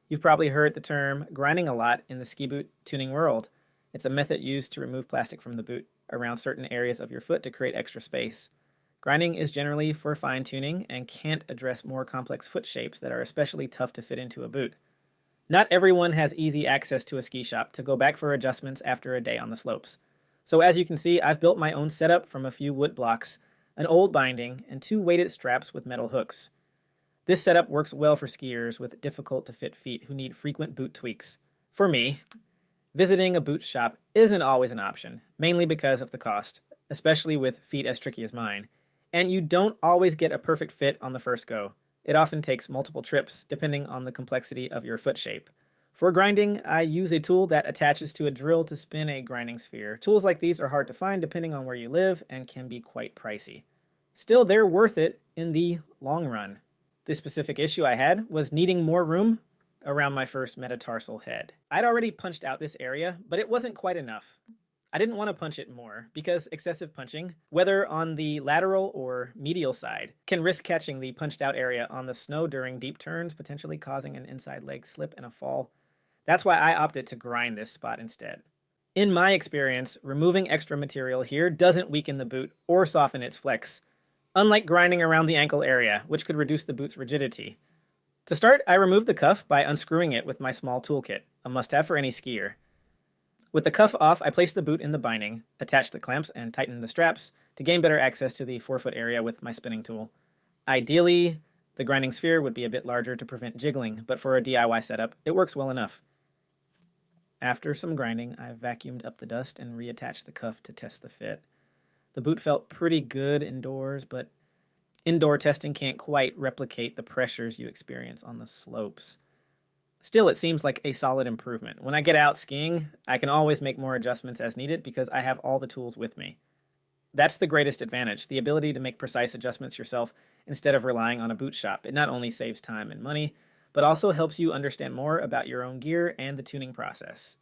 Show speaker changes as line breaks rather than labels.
You've probably heard the term grinding a lot in the ski boot tuning world. It's a method used to remove plastic from the boot around certain areas of your foot to create extra space. Grinding is generally for fine tuning and can't address more complex foot shapes that are especially tough to fit into a boot. Not everyone has easy access to a ski shop to go back for adjustments after a day on the slopes. So as you can see, I've built my own setup from a few wood blocks, an old binding, and two weighted straps with metal hooks. This setup works well for skiers with difficult to fit feet who need frequent boot tweaks. For me, visiting a boot shop isn't always an option, mainly because of the cost, especially with feet as tricky as mine. And you don't always get a perfect fit on the first go. It often takes multiple trips, depending on the complexity of your foot shape. For grinding, I use a tool that attaches to a drill to spin a grinding sphere. Tools like these are hard to find depending on where you live and can be quite pricey. Still, they're worth it in the long run. The specific issue I had was needing more room around my first metatarsal head. I'd already punched out this area, but it wasn't quite enough. I didn't want to punch it more because excessive punching, whether on the lateral or medial side, can risk catching the punched out area on the snow during deep turns, potentially causing an inside leg slip and a fall. That's why I opted to grind this spot instead. In my experience, removing extra material here doesn't weaken the boot or soften its flex, unlike grinding around the ankle area, which could reduce the boot's rigidity. To start, I removed the cuff by unscrewing it with my small toolkit, a must-have for any skier. With the cuff off, I placed the boot in the binding, attached the clamps, and tightened the straps to gain better access to the forefoot area with my spinning tool. Ideally, the grinding sphere would be a bit larger to prevent jiggling, but for a DIY setup, it works well enough. After some grinding, I vacuumed up the dust and reattached the cuff to test the fit. The boot felt pretty good indoors, but indoor testing can't quite replicate the pressures you experience on the slopes. Still, it seems like a solid improvement. When I get out skiing, I can always make more adjustments as needed because I have all the tools with me. That's the greatest advantage, the ability to make precise adjustments yourself instead of relying on a boot shop. It not only saves time and money, but also helps you understand more about your own gear and the tuning process.